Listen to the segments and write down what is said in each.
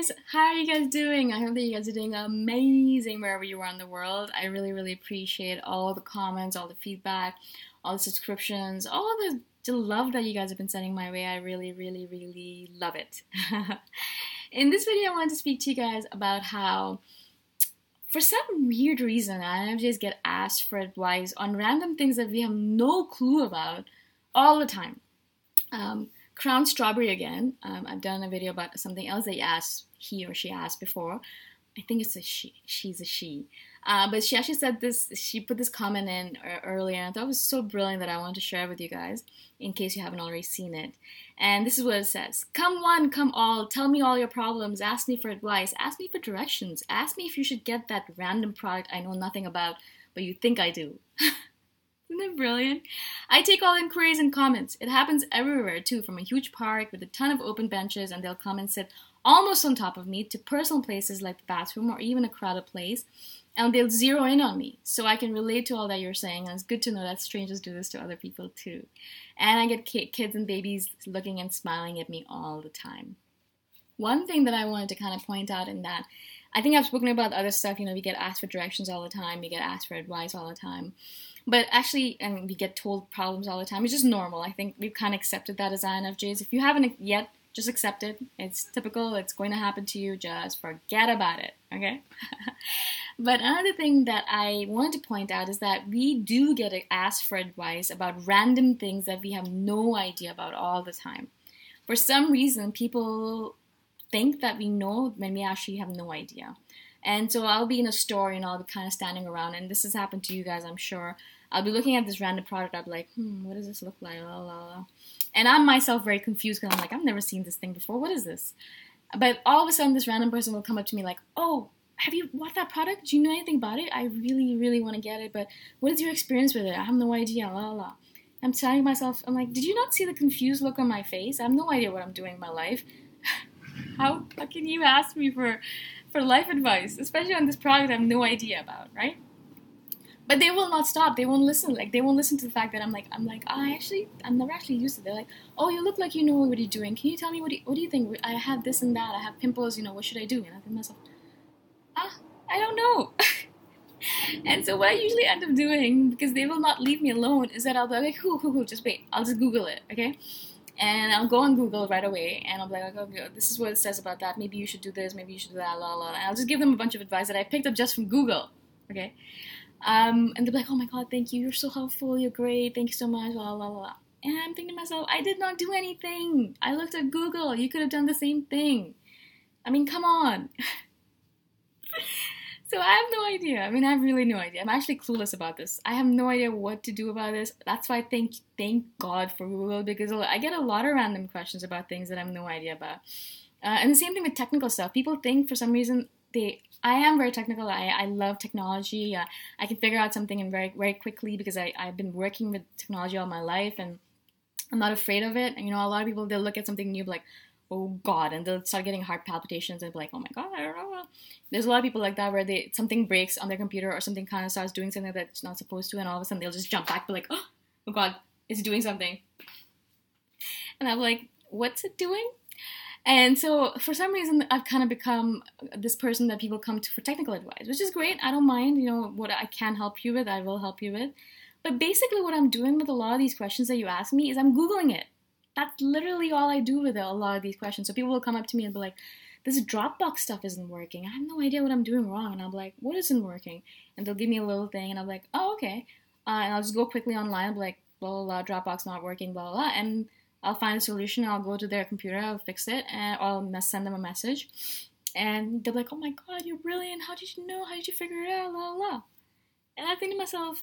guys, how are you guys doing? I hope that you guys are doing amazing wherever you are in the world. I really, really appreciate all the comments, all the feedback, all the subscriptions, all the love that you guys have been sending my way. I really, really, really love it. In this video, I wanted to speak to you guys about how, for some weird reason, INFJs get asked for advice on random things that we have no clue about all the time. Crown Strawberry again. I've done a video about something else that he or she asked before. I think it's a she. She's a she. But she actually said this, she put this comment in earlier, and I thought it was so brilliant that I wanted to share with you guys, in case you haven't already seen it. And this is what it says. Come one, come all, tell me all your problems, ask me for advice, ask me for directions, ask me if you should get that random product I know nothing about, but you think I do. Isn't that brilliant? I take all inquiries and comments. It happens everywhere too, from a huge park with a ton of open benches, and they'll come and sit almost on top of me, to personal places like the bathroom or even a crowded place, and they'll zero in on me. So I can relate to all that you're saying, and it's good to know that strangers do this to other people too. And I get kids and babies looking and smiling at me all the time. One thing that I wanted to kind of point out in that, I think I've spoken about other stuff, we get asked for directions all the time, we get asked for advice all the time. But actually, and we get told problems all the time. It's just normal. I think we've kind of accepted that as INFJs. If you haven't yet, just accept it. It's typical. It's going to happen to you. Just forget about it, okay? But another thing that I wanted to point out is that we do get asked for advice about random things that we have no idea about all the time. For some reason, people think that we know when we actually have no idea. And so I'll be in a store and I'll be kind of standing around, and this has happened to you guys, I'm sure. I'll be looking at this random product, I'll be like, what does this look like? La, la, la. And I'm myself very confused because I'm like, I've never seen this thing before. What is this? But all of a sudden, this random person will come up to me like, oh, have you bought that product? Do you know anything about it? I really, really want to get it, but what is your experience with it? I have no idea, la, la, la. I'm telling myself, I'm like, did you not see the confused look on my face? I have no idea what I'm doing in my life. How can you ask me for life advice, especially on this product I have no idea about, right? But they will not stop. They won't listen. They won't listen to the fact that I'm like, I've never actually used it. They're like, oh, you look like you know what you're doing. Can you tell me what do you think? I have this and that. I have pimples. What should I do? And I think to myself, I don't know. And so what I usually end up doing, because they will not leave me alone, is that I'll be like, cool, just wait. I'll just Google it, okay? And I'll go on Google right away, and I'll be like, okay, this is what it says about that. Maybe you should do this, maybe you should do that, la la. And I'll just give them a bunch of advice that I picked up just from Google, okay? And they'll be like, oh my god, thank you, you're so helpful, you're great, thank you so much, la la la. And I'm thinking to myself, I did not do anything. I looked at Google. You could have done the same thing. I mean, come on. So I have no idea. I have really no idea. I'm actually clueless about this. I have no idea what to do about this. That's why I thank God for Google, because I get a lot of random questions about things that I have no idea about. And the same thing with technical stuff. People think for some reason I am very technical. I love technology. I can figure out something very, very quickly because I've been working with technology all my life, and I'm not afraid of it. And a lot of people, they'll look at something new, like, oh god, and they'll start getting heart palpitations and be like, oh my god, I don't know. There's a lot of people like that where something breaks on their computer or something kind of starts doing something that it's not supposed to, and all of a sudden they'll just jump back, be like, oh god, it's doing something. And I'm like, what's it doing? And so for some reason I've kind of become this person that people come to for technical advice, which is great. I don't mind, what I can help you with, I will help you with. But basically what I'm doing with a lot of these questions that you ask me is I'm Googling it. That's literally all I do with a lot of these questions. So people will come up to me and be like, this Dropbox stuff isn't working. I have no idea what I'm doing wrong. And I'll be like, what isn't working? And they'll give me a little thing, and I'll be like, oh, okay. And I'll just go quickly online and be like, blah, blah, blah, Dropbox not working, blah, blah, blah. And I'll find a solution. I'll go to their computer, I'll fix it, and I'll send them a message. And they're like, oh my god, you're brilliant. How did you know? How did you figure it out? Blah, blah, blah. And I think to myself,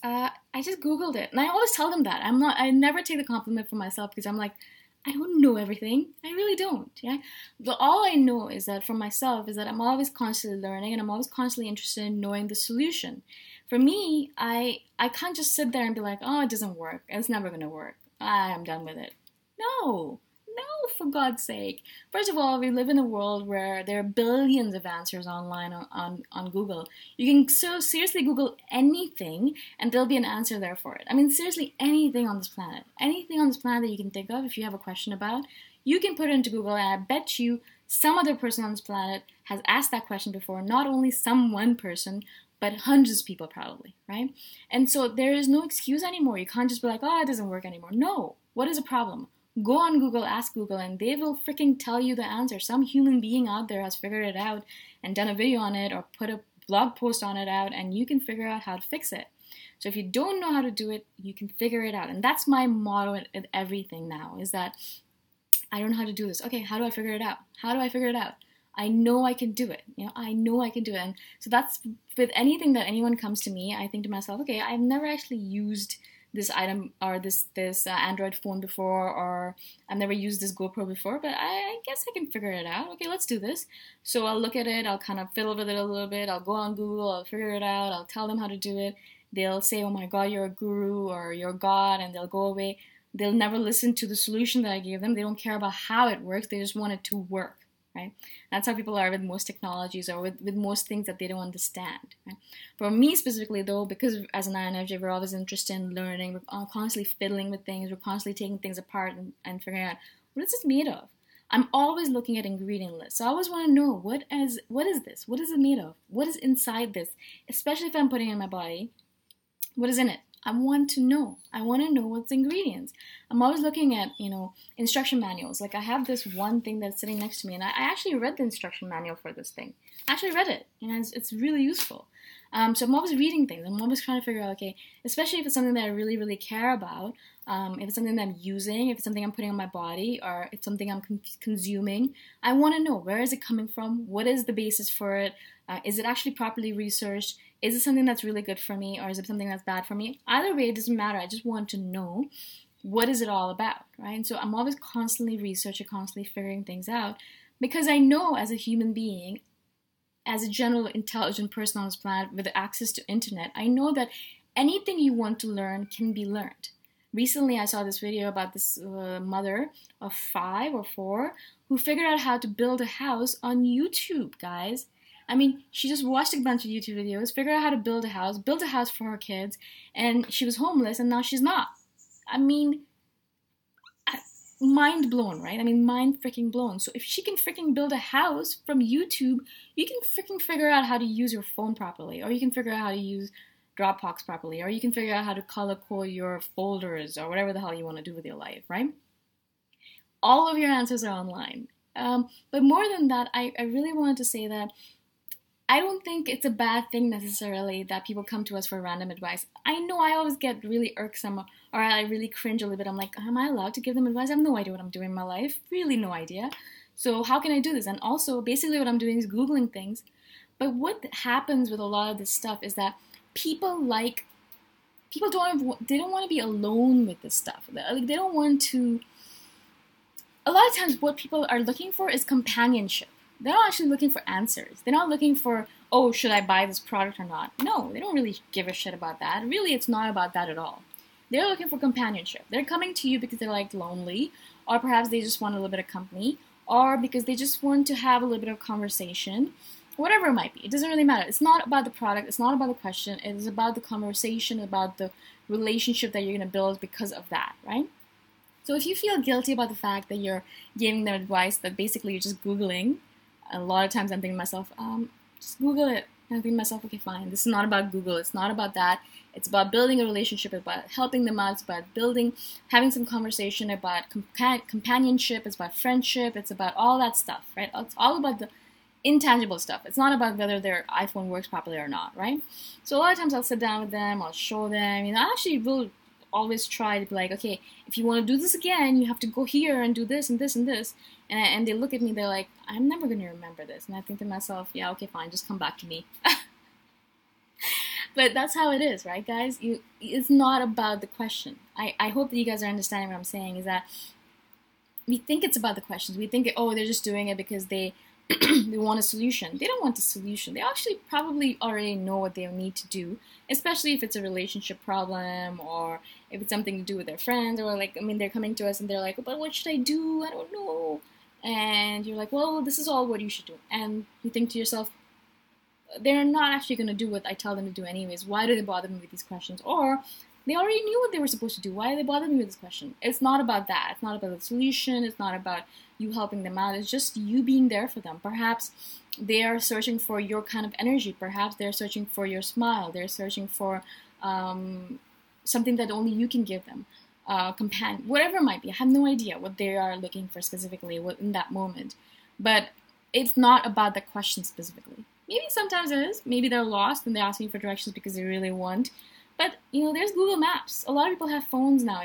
I just Googled it. And I always tell them that. I never take the compliment for myself, because I'm like, I don't know everything. I really don't. Yeah. But all I know is that for myself is that I'm always constantly learning, and I'm always constantly interested in knowing the solution. For me, I can't just sit there and be like, oh, it doesn't work. It's never going to work. I'm done with it. No, for God's sake. First of all, we live in a world where there are billions of answers online on Google. You can so seriously Google anything, and there'll be an answer there for it. Seriously, anything on this planet. Anything on this planet that you can think of, if you have a question about, you can put it into Google, and I bet you some other person on this planet has asked that question before, not only some one person, but hundreds of people probably, right? And so there is no excuse anymore. You can't just be like, oh, it doesn't work anymore. No. What is the problem? Go on Google, ask Google, and they will freaking tell you the answer. Some human being out there has figured it out and done a video on it or put a blog post on it out, and you can figure out how to fix it. So if you don't know how to do it, you can figure it out. And that's my motto at everything now, is that I don't know how to do this. Okay, how do I figure it out? How do I figure it out? I know I can do it. I know I can do it. And so that's with anything that anyone comes to me, I think to myself, okay, I've never actually used this item or this Android phone before, or I've never used this GoPro before, but I guess I can figure it out. Okay, let's do this. So I'll look at it, I'll kind of fiddle with it a little bit, I'll go on Google, I'll figure it out, I'll tell them how to do it. They'll say, oh my God, you're a guru or you're God, and they'll go away. They'll never listen to the solution that I gave them. They don't care about how it works, they just want it to work. Right? That's how people are with most technologies or with most things that they don't understand. Right? For me specifically though, because as an INFJ, we're always interested in learning, we're constantly fiddling with things, we're constantly taking things apart and figuring out, what is this made of? I'm always looking at ingredient lists. So I always want to know, what is this? What is it made of? What is inside this? Especially if I'm putting it in my body, what is in it? I want to know. I want to know what's ingredients. I'm always looking at, instruction manuals. Like I have this one thing that's sitting next to me, and I actually read the instruction manual for this thing. I actually read it, and it's really useful. So I'm always reading things. I'm always trying to figure out, okay, especially if it's something that I really, really care about, if it's something that I'm using, if it's something I'm putting on my body, or if it's something I'm consuming, I want to know, where is it coming from? What is the basis for it? Is it actually properly researched? Is it something that's really good for me, or is it something that's bad for me? Either way, it doesn't matter. I just want to know, what is it all about, right? And so I'm always constantly researching, constantly figuring things out, because I know as a human being, as a general intelligent person on this planet with access to internet, I know that anything you want to learn can be learned. Recently, I saw this video about this mother of 5 or 4 who figured out how to build a house on YouTube, guys. I mean, she just watched a bunch of YouTube videos, figured out how to build a house for her kids, and she was homeless, and now she's not. I mean, mind blown, right? I mean, mind freaking blown. So if she can freaking build a house from YouTube, you can freaking figure out how to use your phone properly, or you can figure out how to use Dropbox properly, or you can figure out how to color code your folders, or whatever the hell you want to do with your life, right? All of your answers are online. But more than that, I really wanted to say that I don't think it's a bad thing necessarily that people come to us for random advice. I know I always get really irksome, or I really cringe a little bit. I'm like, am I allowed to give them advice? I have no idea what I'm doing in my life. Really no idea. So how can I do this? And also, basically what I'm doing is Googling things. But what happens with a lot of this stuff is that people don't want to be alone with this stuff. Like, they don't want to. A lot of times what people are looking for is companionship. They're not actually looking for answers. They're not looking for, oh, should I buy this product or not? No, they don't really give a shit about that. Really, it's not about that at all. They're looking for companionship. They're coming to you because they're like lonely, or perhaps they just want a little bit of company, or because they just want to have a little bit of conversation. Whatever it might be. It doesn't really matter. It's not about the product. It's not about the question. It is about the conversation, about the relationship that you're going to build because of that, right? So if you feel guilty about the fact that you're giving them advice that basically you're just Googling, a lot of times I'm thinking to myself, just Google it. And I'm thinking to myself, okay, fine. This is not about Google. It's not about that. It's about building a relationship. It's about helping them out. It's about having some conversation, about companionship. It's about friendship. It's about all that stuff, right? It's all about the intangible stuff. It's not about whether their iPhone works properly or not, right? So a lot of times I'll sit down with them. I'll show them. I actually will always try to be like, okay, if you want to do this again, you have to go here and do this and this and this. And they look at me, they're like, I'm never going to remember this. And I think to myself, yeah, okay, fine, just come back to me. But that's how it is, right, guys? It's not about the question. I hope that you guys are understanding what I'm saying, is that we think it's about the questions. We think, oh, they're just doing it because they they want a solution. They don't want a solution. They actually probably already know what they need to do, especially if it's a relationship problem, or if it's something to do with their friends, or they're coming to us and they're like, but what should I do? I don't know. And you're like, well, this is all what you should do. And you think to yourself, they're not actually going to do what I tell them to do anyways. Why do they bother me with these questions? Or They already knew what they were supposed to do. Why did they bother me with this question? It's not about that. It's not about the solution. It's not about you helping them out. It's just you being there for them. Perhaps they are searching for your kind of energy. Perhaps they're searching for your smile. They're searching for something that only you can give them. Companion, whatever it might be. I have no idea what they are looking for specifically in that moment. But it's not about the question specifically. Maybe sometimes it is. Maybe they're lost and they're asking for directions because they really want. But, there's Google Maps. A lot of people have phones now.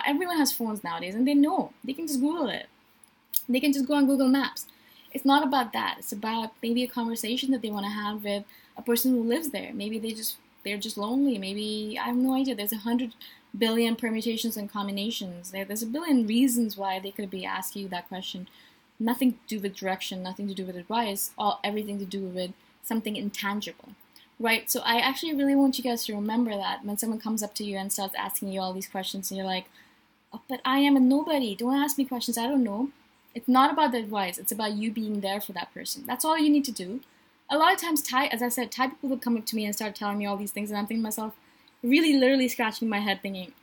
Everyone has phones nowadays, and they know. They can just Google it. They can just go on Google Maps. It's not about that. It's about maybe a conversation that they want to have with a person who lives there. Maybe they're just lonely. Maybe, I have no idea. There's 100 billion permutations and combinations. There's a billion reasons why they could be asking you that question. Nothing to do with direction, nothing to do with advice, everything to do with something intangible. Right? So I actually really want you guys to remember that when someone comes up to you and starts asking you all these questions and you're like, oh, but I am a nobody. Don't ask me questions. I don't know. It's not about the advice. It's about you being there for that person. That's all you need to do. A lot of times, as I said, Thai people would come up to me and start telling me all these things, and I'm thinking to myself, really literally scratching my head thinking,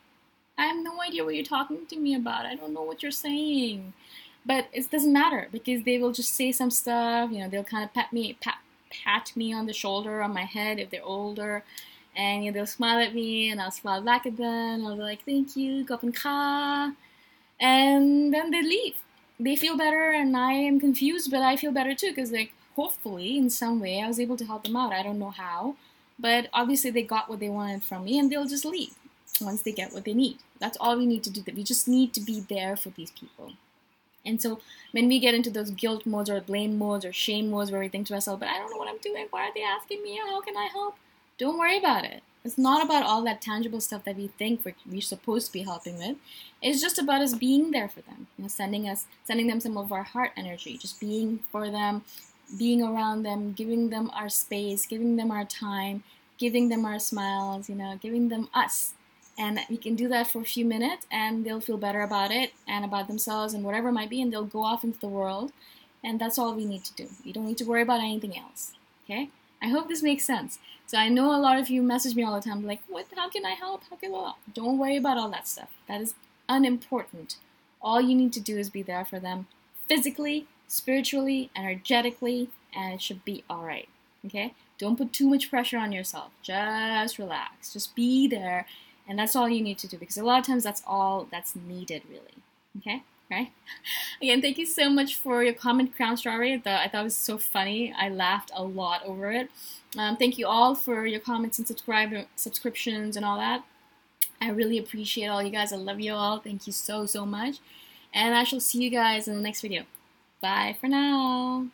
I have no idea what you're talking to me about. I don't know what you're saying. But it doesn't matter because they will just say some stuff, they'll kind of pat me on the shoulder, on my head if they're older, and they'll smile at me and I'll smile back at them. I'll be like, thank you, khop ka, and then they leave. They feel better and I am confused, but I feel better too because hopefully in some way I was able to help them out. I don't know how, but obviously they got what they wanted from me and they'll just leave once they get what they need. That's all we need to do. We just need to be there for these people. And so when we get into those guilt modes or blame modes or shame modes where we think to ourselves, but I don't know what I'm doing, why are they asking me, how can I help? Don't worry about it. It's not about all that tangible stuff that we think we're supposed to be helping with. It's just about us being there for them, sending them some of our heart energy, just being for them, being around them, giving them our space, giving them our time, giving them our smiles, giving them us. And we can do that for a few minutes and they'll feel better about it and about themselves and whatever it might be, and they'll go off into the world. And that's all we need to do. We don't need to worry about anything else. Okay? I hope this makes sense. So I know a lot of you message me all the time like, what? How can I help? Don't worry about all that stuff. That is unimportant. All you need to do is be there for them physically, spiritually, energetically, and it should be alright. Okay? Don't put too much pressure on yourself. Just relax. Just be there. And that's all you need to do because a lot of times that's all that's needed, really. Okay? Right? Again, thank you so much for your comment, Crown Strawberry. I thought it was so funny. I laughed a lot over it. Thank you all for your comments and subscriptions and all that. I really appreciate all you guys. I love you all. Thank you so, so much. And I shall see you guys in the next video. Bye for now.